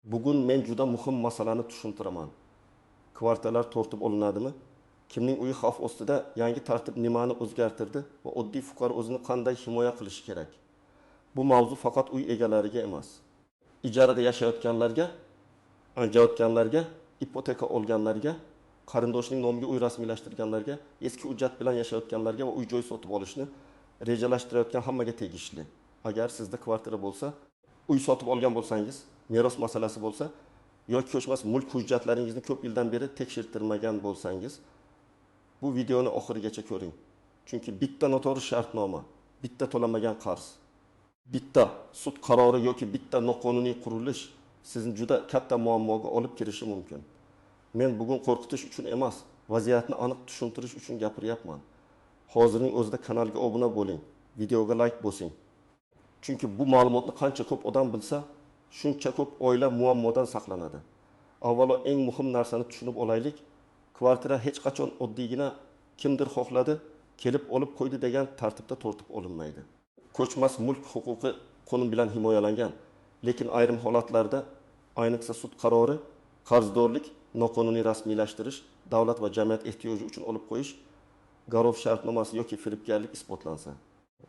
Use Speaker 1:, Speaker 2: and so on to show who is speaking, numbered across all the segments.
Speaker 1: Bugun men juda muhim masalani tushuntiraman. Kvartallar tortib olinadimi? Kimning uyi xavf ostida? Yangi tartib nimani o'zgartirdi va oddiy fuqaro o'zini qanday himoya qilishi kerak? Bu mavzu faqat uy egalariga emas. Ijarada yashayotganlarga, ipoteka olganlarga, qarindoshining nomiga uy rasmiylashtirganlarga, eski hujjat bilan yashayotganlarga va uy-joy sotib olishni rejalashtirayotgan hammaga tegishli. Agar sizda kvartira bo'lsa, uy sotib olgan bo'lsangiz, meros masalasi bo'lsa yoki ko'chmas mulk hujjatlaringizni ko'p yildan beri tekshirtirmagan bo'lsangiz, bu videoni oxirigacha ko'ring. Chunki bitta noto'g'ri shartnoma, bitta to'lamagan qarz, bitta sud qarori yoki bitta noqonuniy qurilish sizni juda katta muammoga olib kirishi mumkin. Men bugun qo'rqitish uchun emas, vaziyatni aniq tushuntirish uchun gapiryapman. Hozirning o'zida kanalga obuna bo'ling, videoga like bosing. Chunki bu ma'lumotni qancha ko'p odam bilsa, shuncha ko'p oila muammodan saqlanadi. Avvalo eng muhim narsani tushunib olaylik. Kvartira hech qachon oddiygina kimdir xohladi, kelib olib qo'ydi degan tartibda tortib olinmaydi. Ko'chmas mulk huquqi qonun bilan himoyalangan, lekin ayrim holatlarda, ayniqsa sud qarori, qarzdorlik, noqonuniy rasmiylashtirish, davlat va jamiyat ehtiyoji uchun olib qo'yish, garov shartnomasi yoki firibgarlik isbotlansa,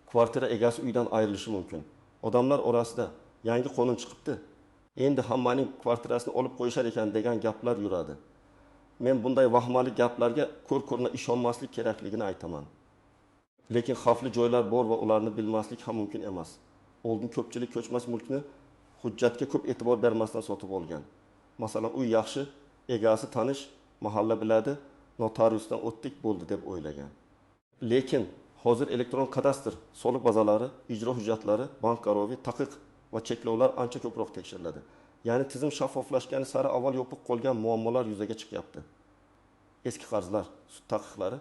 Speaker 1: kvartira egasi uydan ayrilishi mumkin. Odamlar orasida yangi qonun chiqibdi, endi hammaning kvartirasini olib qo'yishar ekan degan gaplar yuradi. Men bunday vahmali gaplarga ko'r-ko'rna ishonmaslik kerakligini aytaman. Lekin xavfli joylar bor va ularni bilmaslik ham mumkin emas. Oldin ko'pchilik ko'chmas mulkni hujjatga ko'p e'tibor bermasdan sotib olgan. Masalan, uy yaxshi, egasi tanish, mahalla biladi, notariusdan o'tdik bo'ldi deb o'ylagan. Lekin hozir elektron kadastr, soliq bazalari, ijro hujjatlari, bank garovi, taqiq va cheklovlar ancha ko'proq tekshiriladi. Ya'ni tizim shaffoflashgani sari avval yopiq qolgan muammolar yuzaga chiqyapti. Eski qarzlar, sud taqiqlari,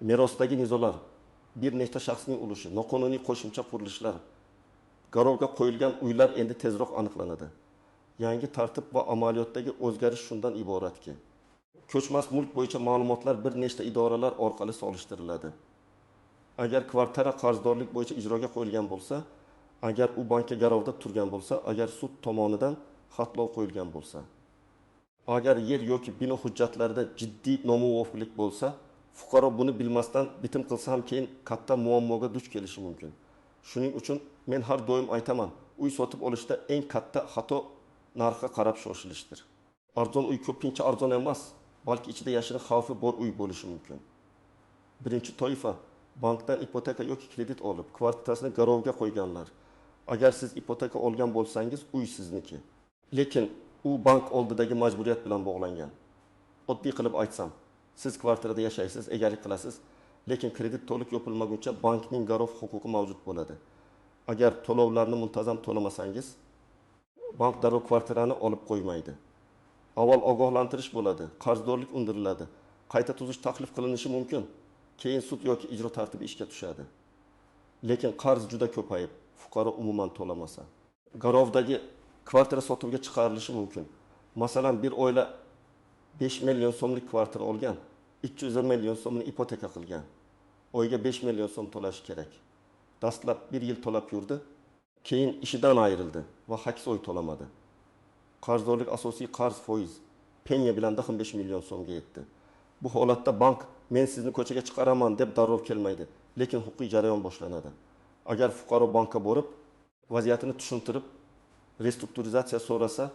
Speaker 1: merosdagi nizolar, bir nechta shaxsning ulushi, noqonuniy qo'shimcha qurilishlar, garovga qo'yilgan uylar endi tezroq aniqlanadi. Yangi tartib va amaliyotdagi o'zgarish shundan iboratki, ko'chmas mulk bo'yicha ma'lumotlar bir nechta idoralar orqali solishtiriladi. Agar kvartira qarzdorlik bo'yicha ijroga qo'yilgan bo'lsa, agar u bankka garovda turgan bo'lsa, agar sud tomonidan xatlov qo'yilgan bo'lsa, agar yer yoki bino hujjatlarida jiddiy nomuvofiqlik bo'lsa, fuqaro buni bilmasdan bitim qilsa ham keyin katta muammoga duch kelishi mumkin. Shuning uchun men har doim aytaman, uy sotib olishda eng katta xato narxga qarab shoshilishdir. Arzon uy ko'pincha arzon emas, balki ichida yashirin xavfi bor uy bo'lishi mumkin. Birinchi toifa bankdan ipoteka yoki kredit olib, kvartirasini garovga qo'yganlar. Agar siz ipoteka olgan bo'lsangiz, uy sizniki. Lekin u bank oldidagi majburiyat bilan bog'langan. Oddiy qilib aytsam, siz kvartirada yashaysiz, egalik qilasiz, lekin kredit to'liq yopilmaguncha bankning garov huquqi mavjud bo'ladi. Agar to'lovlarni muntazam to'lamasangiz, bank darrov kvartirani olib qo'ymaydi. Avval ogohlantirish bo'ladi, qarzdorlik undiriladi, qayta tuzish taklif qilinishi mumkin. Keyin sud yoki ijro tartibi ishga tushadi. Lekin qarz juda ko'payib, fuqaro umuman to'lamasa, garovdagi kvartira sotuvga chiqarilishi mumkin. Masalan, bir oila 5 million so'mlik kvartira olgan, 200 million so'mni ipoteka qilgan. Oyga 5 million so'm to'lashi kerak. Dastlab 1 yil to'lab yurdi, keyin ishidan ayrildi va 8 oy to'lamadi. Qarzdorlik asosiy qarz foiz penya bilan 15 million so'mga yetdi. Bu holatda bank men sizni ko'chaga chiqaraman deb darrov kelmaydi, lekin huquqiy jarayon boshlanadi. Agar fuqaro bankka borib, vaziyatini tushuntirib, restrukturizatsiya so'rasa,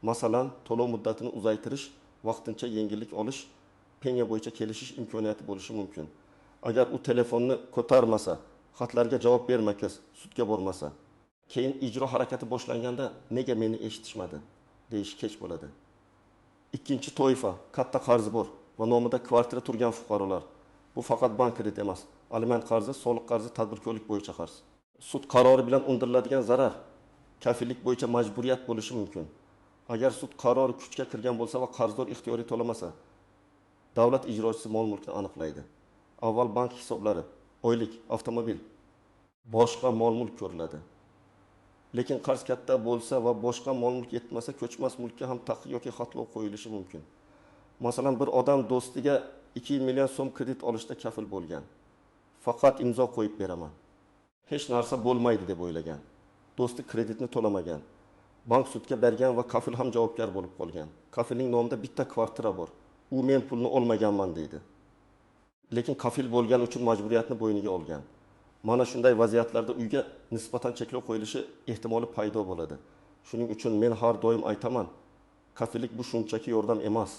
Speaker 1: masalan, to'lov muddatini uzaytirish, vaqtincha yengillik olish, penya bo'yicha kelishish imkoniyati bo'lishi mumkin. Agar u telefonni ko'tarmasa, xatlarga javob bermakas, sudga bormasa, keyin ijro harakati boshlanganda nega meni eshitishmadi deyish kech bo'ladi. Ikkinchi toifa, katta qarzi bor va nomida kvartira turgan fuqarolar. Bu faqat bank krediti emas, aliment qarzi, soliq qarzi, tadbirkorlik bo'yicha qarz. Sud qarori bilan undiriladigan zarar, kafillik bo'yicha majburiyat bo'lishi mumkin. Agar sud qarori kuchga kirgan bo'lsa va qarzdor ixtiyoriy to'lamasa, davlat ijrochisi mol-mulkni aniqlaydi. Avval bank hisoblari, oylik, avtomobil, boshqa mol-mulk ko'riladi. Lekin qarz katta bo'lsa va boshqa mol-mulk yetmasa, ko'chmas mulkka ham taqiq yoki xatlov qo'yilishi mumkin. Masalan, bir odam do'stiga 2 million so'm kredit olishda kafil bo'lgan. Faqat imzo qo'yib beraman. Hech narsa bo'lmaydi deb o'ylagan. Do'sti kreditni to'lamagan. Bank sudga bergan va kafil ham javobgar bo'lib qolgan. Kafilning nomida bitta kvartira bor. U men pulni olmaganman deydi. Lekin kafil bo'lgani uchun majburiyatni bo'yniga olgan. Mana shunday vaziyatlarda uyga nisbatan cheklov qo'yilishi ehtimoli paydo bo'ladi. Shuning uchun men har doim aytaman, kafillik bu shunchaki yordam emas.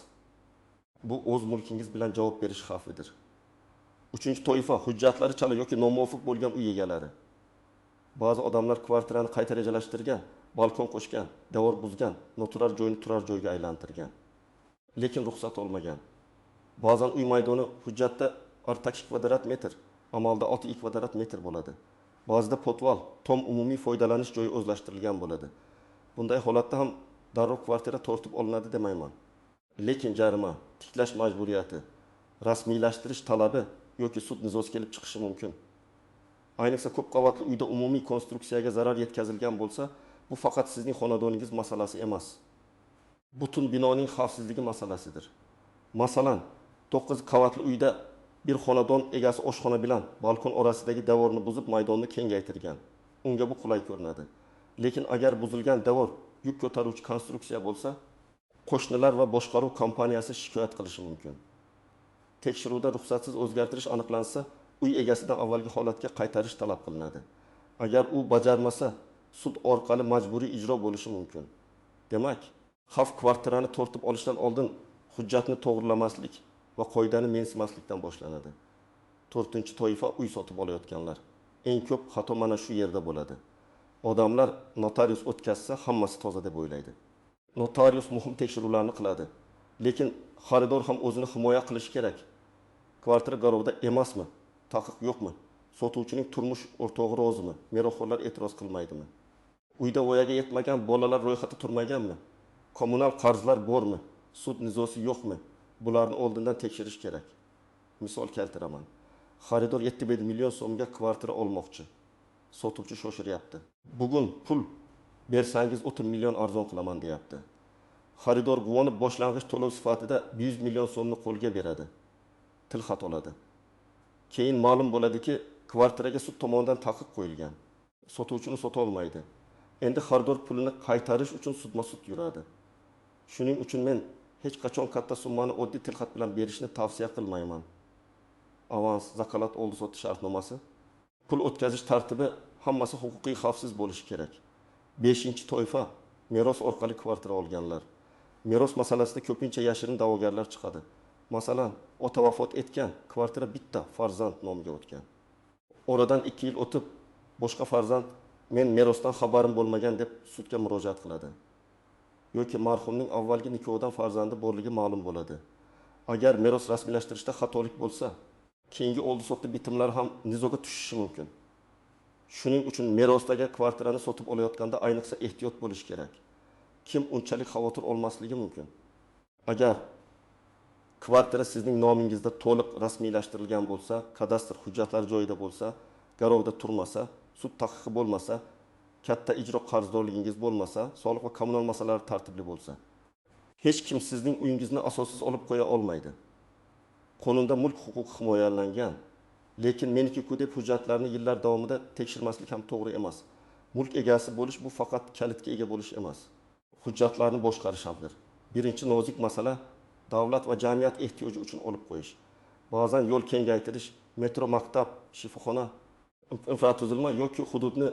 Speaker 1: Bu o'z mulkingiz bilan javob berish xavfidir. Uchinchi toifa hujjatlari chala yoki nomuvofiq bo'lgan uy egalari. Ba'zi odamlar kvartirani qayta rejalashtirgan, balkon qo'shgan, devor buzgan, noturar joyni turar joyga aylantirgan. Lekin ruxsat olmagan. Ba'zan uy maydoni hujjatda 62 kvadrat metr, amalda 6 kvadrat metr bo'ladi. Ba'zida potval, tom umumiy foydalanish joyi o'zlashtirilgan bo'ladi. Bunday holatda ham darrov kvartira tortib olinadi demayman. Lekin jarima, tiklash majburiyati, rasmiylashtirish talabi yoki sud nizosi kelib chiqishi mumkin. Ayniqsa ko'p qavatli uyda umumiy konstruksiyaga zarar yetkazilgan bo'lsa, bu faqat sizning xonadoningiz masalasi emas. Butun binoning xavfsizligi masalasidir. Masalan, 9 qavatli uyda bir xonadon egasi oshxona bilan balkon orasidagi devorni buzib maydonni kengaytirgan. Unga bu qulay ko'rinadi. Lekin agar buzilgan devor yuk ko'taruvchi konstruksiya bo'lsa, qo'shnilar va boshqaruv kompaniyasi shikoyat qilishi mumkin. Tekshiruvda ruxsatsiz o'zgartirish aniqlansa, uy egasidan avvalgi holatga qaytarish talab qilinadi. Agar u bajarmasa, sud orqali majburiy ijro bo'lishi mumkin. Demak, xavf kvartirani tortib olishdan oldin hujjatni to'g'rilamaslik va qoidani mensimaslikdan boshlanadi. 4-toifa uy sotib olayotganlar. Eng ko'p xato mana shu yerda bo'ladi. Odamlar notarius o'tkazsa hammasi toza deb o'ylaydi. Notarius muhim tekshiruvlarni qiladi. Lekin xaridor ham o'zini himoya qilishi kerak. Kvartira garovda emasmi? Taqiq yo'qmi? Sotuvchining turmush o'rtog'i rozimi? Merosxo'rlar e'tiroz qilmaydimi? Uyda voyaga yetmagan bolalar ro'yxatda turmaganmi? Kommunal qarzlar bormi? Sud nizosi yo'qmi? Bularni oldindan tekshirish kerak. Misol keltiraman. Xaridor 7 million so'mga kvartira olmoqchi. Sotuvchi shoshiryapti. Bugun pul bersangiz 30 million arzon qilaman deyapti. Xaridor g'uvonib boshlang'ich to'lov sifatida 100 million so'mni qo'lga beradi. Tilxat oladi. Keyin ma'lum bo'ladiki, kvartiraga sud tomonidan taqiq qo'yilgan. Sotuvchini sota olmaydi. Endi xaridor pulini qaytarish uchun sudma-sud yuradi. Shuning uchun men hech qachon katta summani oddiy tilxat bilan berishni tavsiya qilmayman. Avans, zakalat, oldi sotish shartnomasi, pul o'tkazish tartibi hammasi huquqiy xavfsiz bo'lishi kerak. 5-toifa meros orqali kvartira olganlar. Meros masalasida ko'pincha yashirin da'vogarlar chiqadi. Masalan, ota vafot etgan, kvartira bitta farzand nomiga o'tgan. Oradan 2 yil o'tib, boshqa farzand men merosdan xabarim bo'lmagan deb sudga murojaat qiladi. Yoki marhumning avvalgi nikohdan farzandi borligi ma'lum bo'ladi. Agar meros rasmiylashtirishda xatolik bo'lsa, keyingi oldi sotdi bitimlar ham nizoga tushishi mumkin. Shuning uchun merosdagi kvartirani sotib olayotganda ayniqsa ehtiyot bo'lish kerak. Kim unchalik xavotir olmasligi mumkin. Agar kvartira sizning nomingizda to'liq rasmiylashtirilgan bo'lsa, kadastr hujjatlari joyida bo'lsa, garovda turmasa, sud taqiqi bo'lmasa, katta ijro qarzdorligingiz bo'lmasa, soliq va kommunal masalalar tartibli bo'lsa, hech kim sizning uyingizni asossiz olib qo'ya olmaydi. Qonunda mulk huquqi himoyalangan, lekin meniki-ku deb hujjatlarni yillar davomida tekshirmaslik ham to'g'ri emas. Mulk egasi bo'lish bu faqat kalitga ega bo'lish emas. Hujjatlarni boshqarish hamdir. Birinchi nozik masala davlat va jamiyat ehtiyoji uchun olib qo'yish. Ba'zan yo'l kengaytirish, metro, maktab, shifoxona, infratuzilma yoki hududni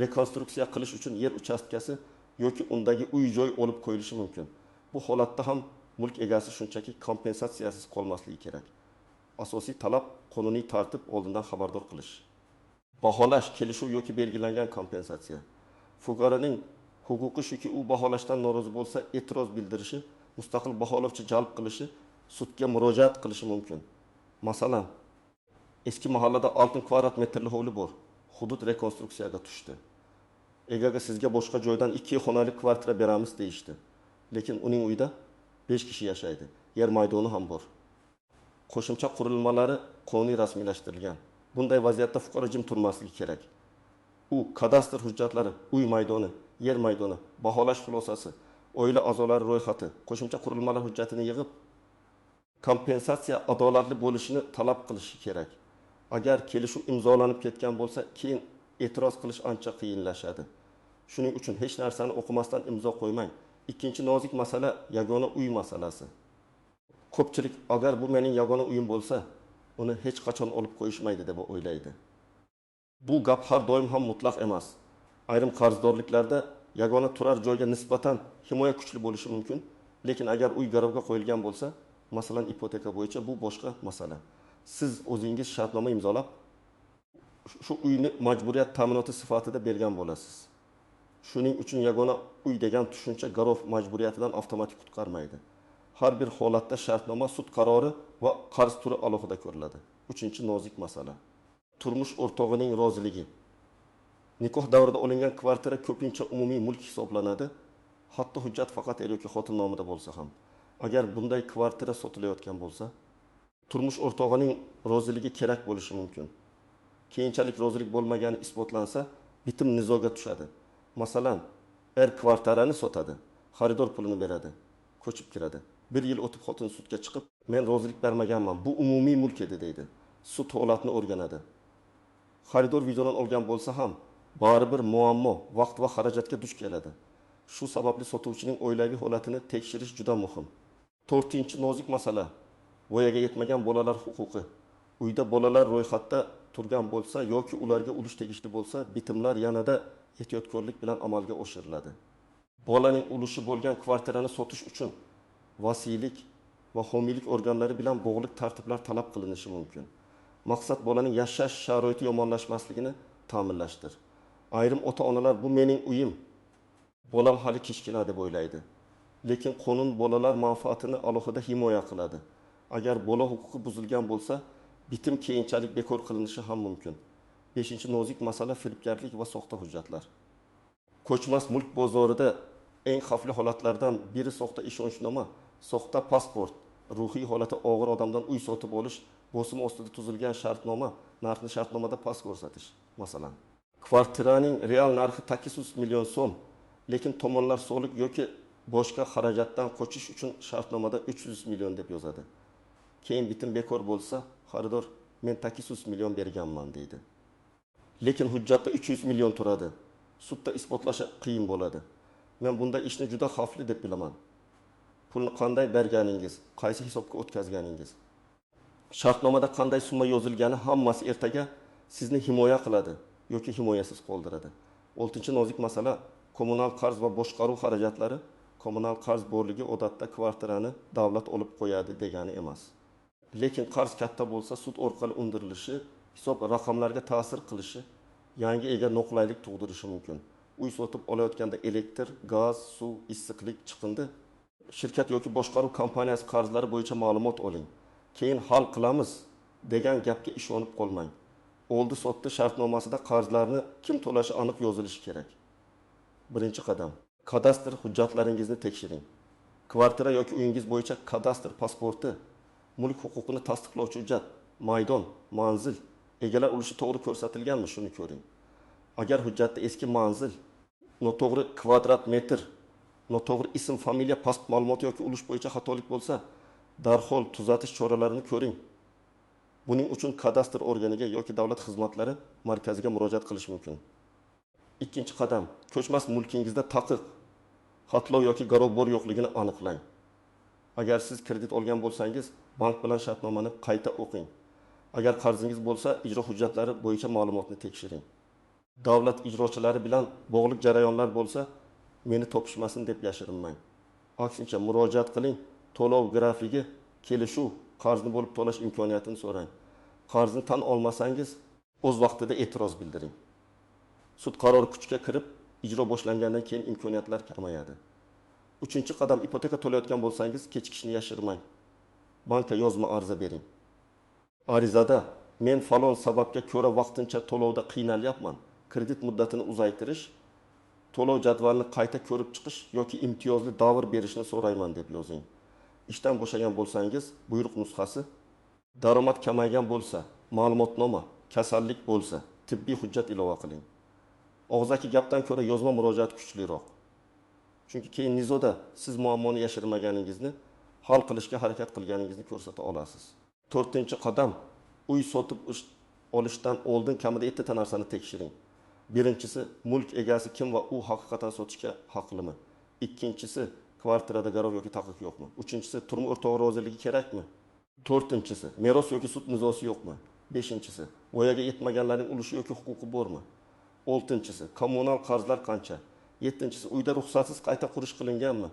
Speaker 1: rekonstruksiya qilish uchun yer uchastkasi yoki undagi uy-joy olib qo'yilishi mumkin. Bu holatda ham mulk egasi shunchaki kompensatsiyasiz qolmasligi kerak. Asosiy talab qonuniy tartib oldindan xabardor qilish. Baholash, kelishuv yoki belgilangan kompensatsiya. Fuqaroning huquqi shuki, u baholashdan norozi bo'lsa, e'tiroz bildirishi, mustaqil baholovchi jalb qilishi, sudga murojaat qilishi mumkin. Masalan, eski mahallada 6 kvadrat metrli hovli bor. Hudud rekonstruksiyaga tushdi. Egaga sizga boshqa joydan 2 xonali kvartira beramiz deyishdi. Lekin uning uyida 5 kishi yashaydi. Yer maydoni ham bor. Qo'shimcha qurilmalari qonuniy rasmiylashtirilgan. Bunday vaziyatda fuqaro jim turmasligi kerak. U kadastr hujjatlari, uy maydoni, yer maydoni, baholash xulosasi, oila a'zolari ro'yxati, qo'shimcha qurilmalar hujjatini yig'ib, kompensatsiya adolatli bo'lishini talab qilishi kerak. Agar kelishuv imzolanib ketgan bo'lsa, keyin e'tiroz qilish ancha qiyinlashadi. Shuning uchun hech narsani o'qimasdan imzo qo'ymang. Ikkinchi nozik masala yagona uy masalasi. Ko'pchilik agar bu mening yagona uyim bo'lsa, uni hech qachon olib qo'yishmaydi deb o'ylaydi. Bu gap har doim ham mutlaq emas. Ayrim qarzdorliklarda yagona turar joyga nisbatan himoya kuchli bo'lishi mumkin, lekin agar uy garovga qo'yilgan bo'lsa, masalan ipoteka bo'yicha bu boshqa masala. Siz o'zingiz shartnoma imzolab, shu uyni majburiyat ta'minoti sifatida bergan bo'lasiz. Shuning uchun yagona uy degan tushuncha garov majburiyatidan avtomatik qutqarmaydi. Har bir holatda shartnoma, sud qarori va qarz turi alohida ko'riladi. Uchinchi nozik masala. Turmush o'rtog'ining roziligi. Nikoh davrida olingan kvartira ko'pincha umumiy mulk hisoblanadi. Hatto hujjat faqat er yoki xotin nomida bo'lsa ham. Agar bunday kvartira sotilayotgan bo'lsa, turmush o'rtog'ining roziligi kerak bo'lishi mumkin. Keyinchalik rozilik bo'lmagani isbotlansa, bitim nizoga tushadi. Masalan, er kvartirani sotadi, xaridor pulini beradi, ko'chib kiradi. 1 yil o'tib xotin sudga chiqib, men rozilik bermaganman, bu umumiy mulk edi deydi. Sud holatni o'rganadi. Xaridor vizodan olgan bo'lsa ham, baribir muammo, vaqt va xarajatga duch keladi. Shu sababli sotuvchining oilaviy holatini tekshirish juda muhim. 4-chi nozik masala. Voyaga yetmagan bolalar huquqi. Uyda bolalar ro'yxatda turgan bo'lsa yoki ularga ulush tegishli bo'lsa, bitimlar yanada ehtiyotkorlik bilan amalga oshiriladi. Bolaning ulushi bo'lgan kvartirani sotish uchun vasiylik va homiylik organlari bilan bog'liq tartiblar talab qilinishi mumkin. Maqsad bolaning yashash sharoiti yomonlashmasligini ta'minlashdir. Ayrim ota-onalar bu mening uyim, bolam hali kichkina deb o'ylaydi. Lekin qonun bolalar manfaatini alohida himoya qiladi. Agar bola huquqi buzilgan bo'lsa, bitim keyinchalik bekor qilinishi ham mumkin. 5-chi nozik masala firibgarlik va soxta hujjatlar. Ko'chmas mulk bozorida eng xavfli holatlardan biri soxta ishonchnoma, soxta pasport, ruhiy holati og'ir odamdan uy sotib olish, bosim ostida tuzilgan shartnoma, narxni shartnomada past ko'rsatish, masalan. Kvartiraning real narxi 800 million so'm, lekin tomonlar soliq yoki boshqa xarajatdan qochish uchun shartnomada 300 million deb yozadi. Keyin bitim bekor bo'lsa, xaridor men 800 million berganman deydi. Lekin hujjatda 300 million turadi. Sudda isbotlash qiyin bo'ladi. Men bunday ishni juda xavfli deb bilaman. Pulni qanday berganingiz, qaysi hisobga o'tkazganingiz, shartnomada qanday summa yozilgani hammasi ertaga sizni himoya qiladi yoki himoyasiz qoldiradi. 6-chi nozik masala kommunal qarz va boshqaruv xarajatlari. Kommunal qarz borligi odatda kvartirani davlat olib qo'yadi degani emas. Lekin qarz katta bo'lsa, sud orqali undirilishi, hisob raqamlarga ta'sir qilishi, yangi ega noqulaylik tug'dirishi mumkin. Uy sotib olayotganda elektr, gaz, suv, issiqlik chiqindi, shirkat yoki boshqaruv kompaniyasi qarzlari bo'yicha ma'lumot oling. Keyin hal qilamiz degan gapga ishonib qolmang. Oldi sotdi shartnomasida qarzlarni kim to'lashi aniq yozilishi kerak. Birinchi qadam. Kadastr hujjatlaringizni tekshiring. Kvartira yoki uyingiz bo'yicha kadastr pasporti, mulk huquqini tasdiqlovchi hujjat, maydon, manzil, egalar ulushi to'g'ri ko'rsatilganmi, shuni ko'ring. Agar hujjatda eski manzil, noto'g'ri kvadrat metr, noto'g'ri ism, familiya, past ma'lumot yoki ulush bo'yicha xatolik bo'lsa, darhol tuzatish choralarini ko'ring. Buning uchun kadastr organiga yoki davlat xizmatlari markaziga murojaat qilish mumkin. Ikkinchi qadam, ko'chmas mulkingizda taqiq, xatlov yoki garov bor yo'qligini aniqlang. Agar siz kredit olgan bo'lsangiz, bank bilan shartnomani qayta o'qing. Agar qarzingiz bo'lsa, ijro hujjatlari bo'yicha ma'lumotni tekshiring. Davlat ijrochilari bilan bog'liq jarayonlar bo'lsa, meni topishmasin deb yashirinmang. Aksincha murojaat qiling, to'lov grafigi, kelishuv, qarzni bo'lib to'lash imkoniyatini so'rang. Qarzni tan olmasangiz, o'z vaqtida e'tiroz bildiring. Sud qarori kuchga kirib, ijro boshlangandan keyin imkoniyatlar kamayadi. 3-chi qadam, ipoteka to'layotgan bo'lsangiz, kechikishni yashirmang. Bankka yozma ariza bering. Arizada men falon sababga ko'ra vaqtincha to'lovda qiynalyapman, kredit muddatini uzaytirish, to'lov jadvalini qayta ko'rib chiqish yoki imtiyozli davr berishni so'rayman deb yozing. Ishdan bo'shagan bo'lsangiz, buyruq nusxasi, daromad kamaygan bo'lsa, ma'lumotnoma, kasallik bo'lsa, tibbiy hujjat ilova qiling. Og'zaki gapdan ko'ra yozma murojaat kuchliroq. Chunki keyin nizoda siz muammoni yashirmaganingizni, hal qilishga harakat qilganingizni ko'rsata olasiz. 4-chi qadam, uy sotib olishdan oldin kamida 7 ta narsani tekshiring. Birinchisi, mulk egasi kim va u haqiqatan sotishga haqlimi? Ikkinchisi, kvartirada garov yoki taqiq yo'qmi? Uchinchisi, turmush o'rtog'i roziligi kerakmi? To'rtinchisi, meros yoki sud nizosi yo'qmi? Beshinchisi, voyaga yetmaganlarning ulushi yoki huquqi bormi? Oltinchisi, kommunal qarzlar qancha? Yettinchisi, uyda ruxsatsiz qayta qurish qilinganmi?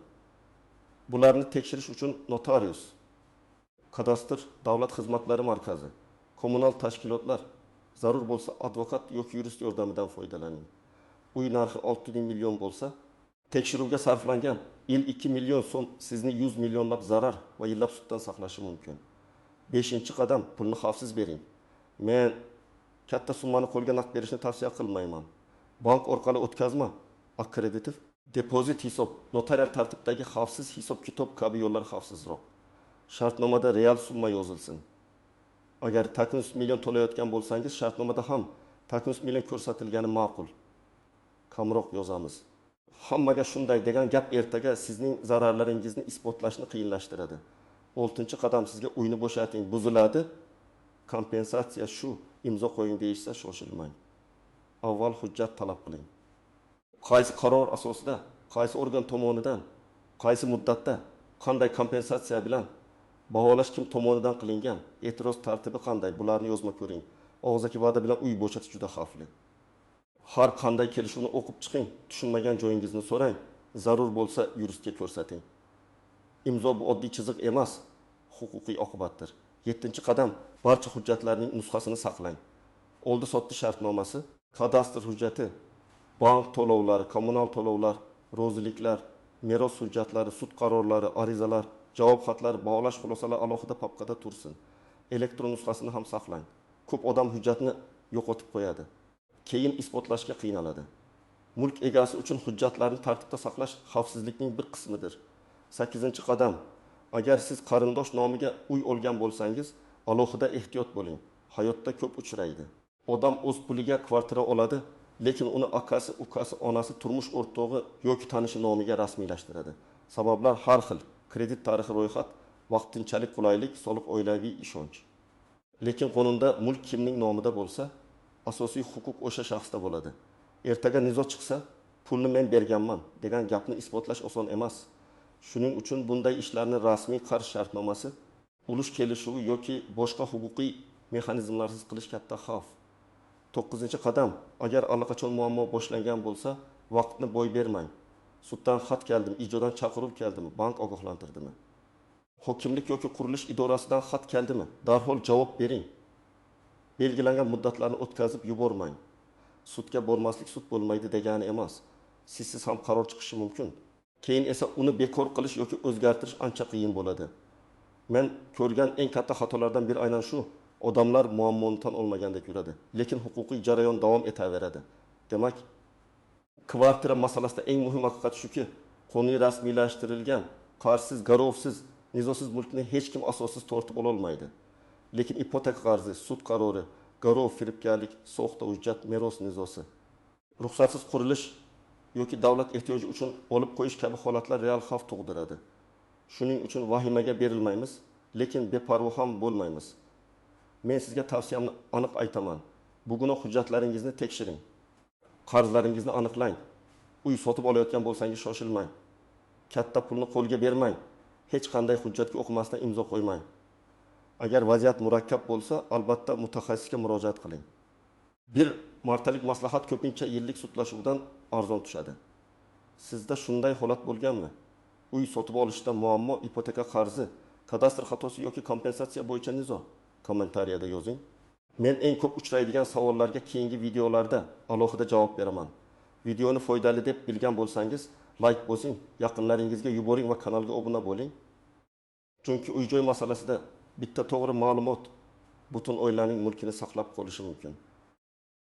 Speaker 1: Bularni tekshirish uchun notarius, kadastr davlat xizmatlari markazi, kommunal tashkilotlar, zarur bo'lsa advokat yoki yurist yordamidan foydalaning. Uy narxi 6 million bo'lsa, tekshiruvga sarflangan yil 2 million so'm sizni 100 millionlab zarar va yillab suddan saqlashi mumkin. 5-qadam, pulni xavfsiz bering. Men katta summani qo'lga naqd berishni tavsiya qilmayman. Bank orqali o'tkazma, akkreditiv, depozit hisob, notarial tartibdagi xavfsiz hisob-kitob kabi yo'llar xavfsizroq. Shartnomada real summa yozilsin. Agar taklif million to'layotgan bo'lsangiz, shartnomada ham taklif million ko'rsatilgani ma'qul. Kamroq yozamiz. Hammaga shunday degan gap ertaga sizning zararlaringizni isbotlashni qiyinlashtiradi. 6-qadam, sizga uyni bo'shating, buziladi. Kompensatsiya shu, imzo qo'ying deyishsa shoshilmang. Avval hujjat talab qiling. Qaysi qaror asosida, qaysi organ tomonidan, qaysi muddatda, qanday kompensatsiya bilan, baholash kim tomonidan qilingan, e'tiroz tartibi qanday, bularni yozma ko'ring. Og'zaki va'da bilan uy bo'shatish juda xavfli. Har qanday kelishuvni o'qib chiqing, tushunmagan joyingizni so'rang, zarur bo'lsa yuristga ko'rsating. Imzo bu oddiy chiziq emas, huquqiy oqibatdir. 7-qadam, barcha hujjatlarning nusxasini saqlang. Oldi sotdi shartnomasi, kadastr hujjati, bank to'lovlari, kommunal to'lovlar, roziliklar, meros hujjatlari, sud qarorlari, arizalar, javob xatlari, baholash xulosalari alohida papkada tursin. Elektron nusxasini ham saqlang. Ko'p odam hujjatni yo'qotib qo'yadi. Keyin isbotlashga qiynaladi. Mulk egasi uchun hujjatlarni tartibda saqlash xavfsizlikning bir qismidir. 8-qadam, agar siz qarindosh nomiga uy olgan bo'lsangiz, alohida ehtiyot bo'ling. Hayotda ko'p uchraydi. Odam o'z puliga kvartira oladi, lekin uni akasi, ukasi, onasi, turmush o'rtog'i yoki tanishi nomiga rasmiylashtiradi. Sabablar har xil. Kredit tarixi ro'yxat, vaqtinchalik qulaylik, soliq oilaviy ishonch. Lekin qonunda mulk kimning nomida bo'lsa, asosiy huquq o'sha shaxsda bo'ladi. Ertaga nizo chiqsa, pulni men berganman degan gapni isbotlash oson emas. Shuning uchun bunday ishlarni rasmiy qarz shartnomasi, ulush kelishuvi yoki boshqa huquqiy mexanizmlarsiz qilish katta xavf. 9-qadam, agar allaqachon muammo boshlangan bo'lsa, vaqtni boy bermang. Suddan xat keldim, ijrodan chaqiruv keldimi, bank ogohlantirdimi? Hokimlik yoki qurilish idorasidan xat keldimi? Darhol javob bering. Belgilangan muddatlarni o'tkazib yubormang. Sudga bormaslik sud bo'lmaydi degani emas. Sizsiz ham qaror chiqishi mumkin. Keyin esa uni bekor qilish yoki o'zgartirish ancha qiyin bo'ladi. Men ko'rgan eng katta xatolardan biri aynan shu. Odamlar muammoni tan olmagandek yuradi, lekin huquqiy jarayon davom etaveradi. Demak, kvartira masalasida eng muhim haqiqat shuki, qonuniy rasmiylashtirilgan, qarzsiz, garovsiz, nizosiz mulkni hech kim asossiz tortib ola olmaydi. Lekin ipoteka qarzi, sud qarori, garov, firibgarlik, soxta hujjat, meros nizosi, ruxsatsiz qurilish yoki davlat ehtiyoji uchun olib qo'yish kabi holatlar real xavf tug'diradi. Shuning uchun vahimaga berilmaymiz, lekin beparvo ham bo'lmaymiz. Men sizga tavsiyamni aniq aytaman. Bugun hujjatlaringizni tekshiring. Qarzlaringizni aniqlang. Uy sotib olayotgan bo'lsangiz shoshilmang. Katta pulni qo'lga bermang. Hech qanday hujjatga o'qimasdan imzo qo'ymang. Agar vaziyat murakkab bo'lsa, albatta mutaxassisga murojaat qiling. Bir martalik maslahat ko'pincha yillik sudlashuvdan arzon tushadi. Sizda shunday holat bo'lganmi? Uy sotib olishda muammo, ipoteka qarzi, kadastr xatosi yoki kompensatsiya bo'yicha nizo? Kommentariyada yozing. Men eng ko'p uchraydigan savollarga keyingi videolarda alohida javob beraman. Videoni foydali deb bilgan bo'lsangiz, like bosing, yaqinlaringizga yuboring va kanalga obuna bo'ling. Chunki uy-joy masalasida bitta to'g'ri ma'lumot butun oilaning mulkini saqlab qolishi mumkin.